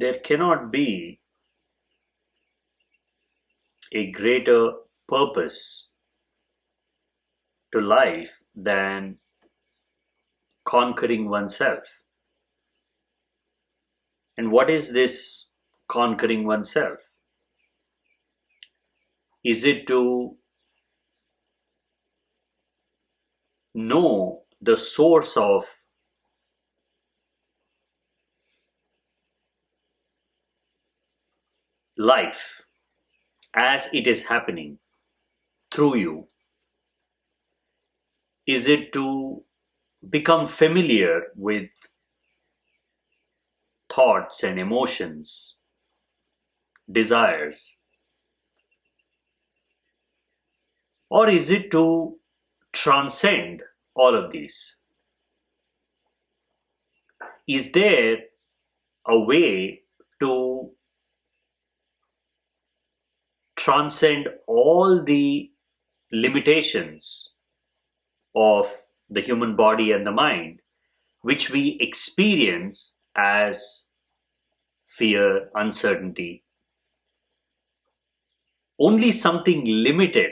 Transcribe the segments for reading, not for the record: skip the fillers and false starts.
there cannot be a greater purpose to life than conquering oneself. And what is this conquering oneself? Is it to know the source of life as it is happening through you? Is it to become familiar with thoughts and emotions, desires? Or is it to transcend all of these? Is there a way to transcend all the limitations of the human body and the mind, which we experience as fear, uncertainty? Only something limited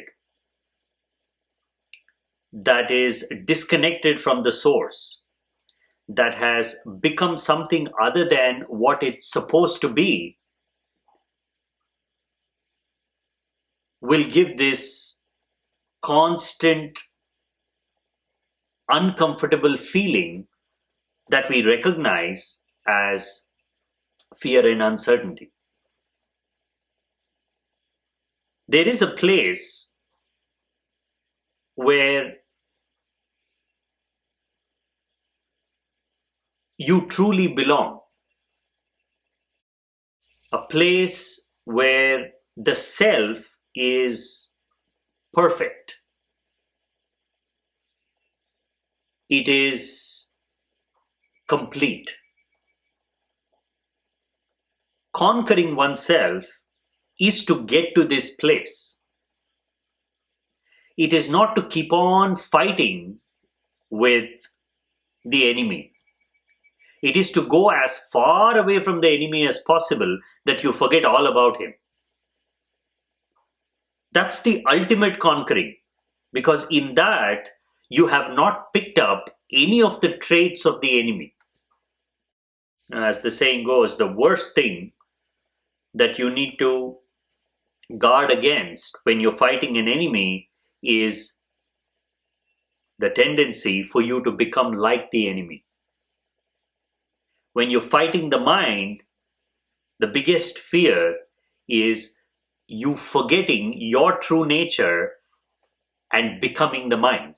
that is disconnected from the source, that has become something other than what it's supposed to be, will give this constant, uncomfortable feeling that we recognize as fear and uncertainty. There is a place where you truly belong, a place where the self is perfect. It is complete. Conquering oneself is to get to this place. It is not to keep on fighting with the enemy. It is to go as far away from the enemy as possible that you forget all about him. That's the ultimate conquering, because in that you have not picked up any of the traits of the enemy. As the saying goes, the worst thing that you need to guard against when you're fighting an enemy is the tendency for you to become like the enemy. When you're fighting the mind, the biggest fear is you forgetting your true nature and becoming the mind.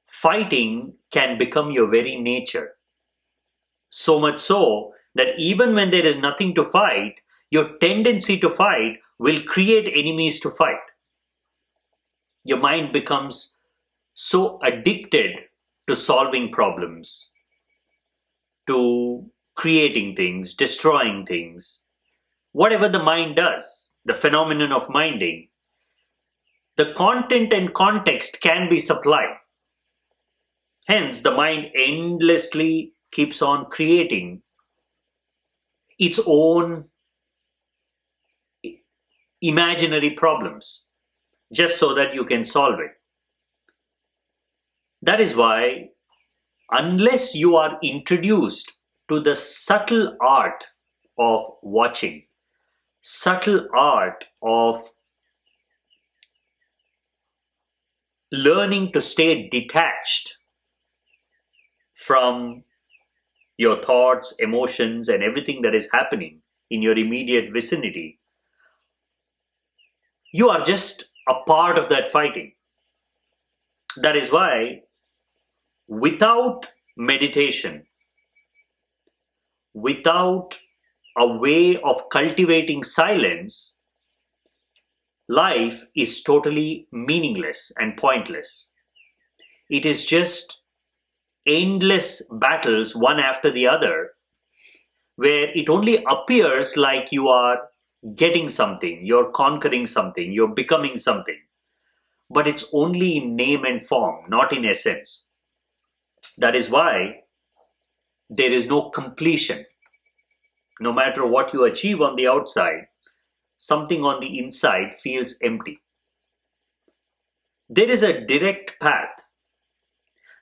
Fighting can become your very nature. So much so that even when there is nothing to fight, your tendency to fight will create enemies to fight. Your mind becomes so addicted to solving problems, to creating things, destroying things. Whatever the mind does, the phenomenon of minding, the content and context can be supplied. Hence, the mind endlessly keeps on creating its own imaginary problems just so that you can solve it. That is why, unless you are introduced to the subtle art of watching, subtle art of learning to stay detached from your thoughts, emotions, and everything that is happening in your immediate vicinity, you are just a part of that fighting. That is why, without meditation, without a way of cultivating silence, life is totally meaningless and pointless. It is just endless battles, one after the other, where it only appears like you are getting something, you're conquering something, you're becoming something. But it's only in name and form, not in essence. That is why there is no completion. No matter what you achieve on the outside, something on the inside feels empty. There is a direct path.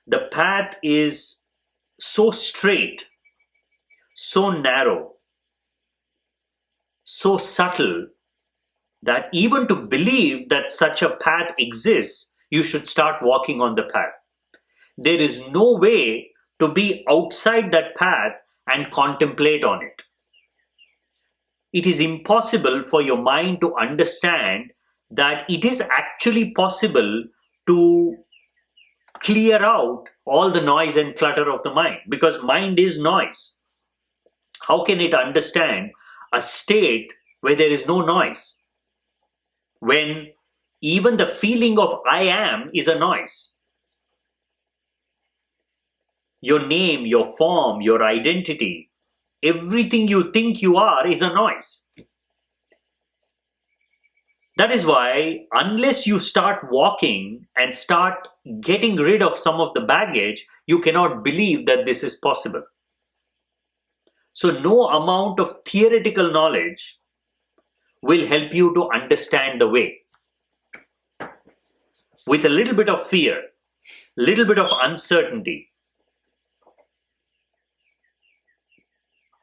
The path is so straight, so narrow, so subtle that even to believe that such a path exists, you should start walking on the path. There is no way to be outside that path and contemplate on it. It is impossible for your mind to understand that it is actually possible to clear out all the noise and clutter of the mind, because mind is noise. How can it understand a state where there is no noise? When even the feeling of I am is a noise. Your name, your form, your identity, everything you think you are is a noise. That is why, unless you start walking and start getting rid of some of the baggage, you cannot believe that this is possible. So, no amount of theoretical knowledge will help you to understand the way. With a little bit of fear, little bit of uncertainty,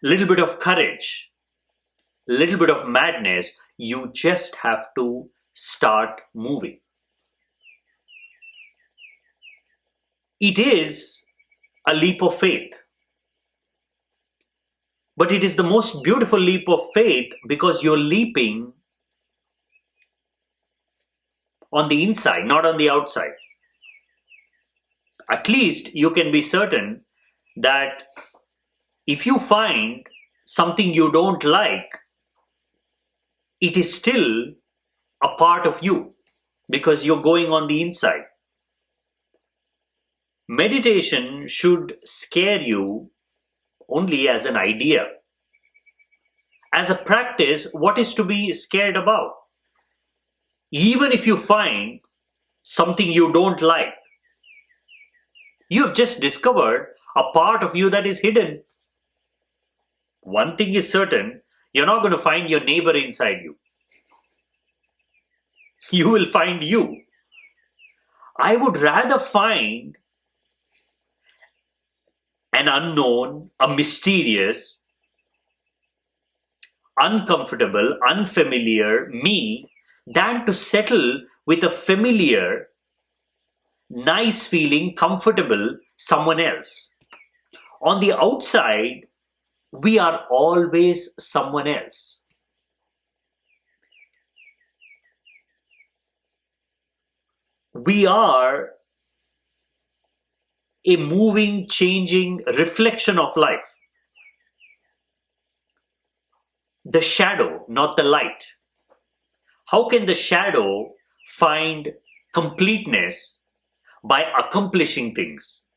little bit of courage, little bit of madness, you just have to start moving. It is a leap of faith. But it is the most beautiful leap of faith because you're leaping on the inside, not on the outside. At least you can be certain that if you find something you don't like, it is still a part of you because you're going on the inside. Meditation should scare you only as an idea. As a practice, what is to be scared about? Even if you find something you don't like, you have just discovered a part of you that is hidden. One thing is certain, you're not going to find your neighbor inside you. You will find you. I would rather find an unknown, a mysterious, uncomfortable, unfamiliar me than to settle with a familiar, nice feeling, comfortable someone else. On the outside, we are always someone else. We are a moving, changing reflection of life. The shadow, not the light. How can the shadow find completeness? By accomplishing things.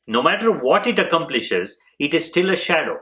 No matter what it accomplishes, it is still a shadow.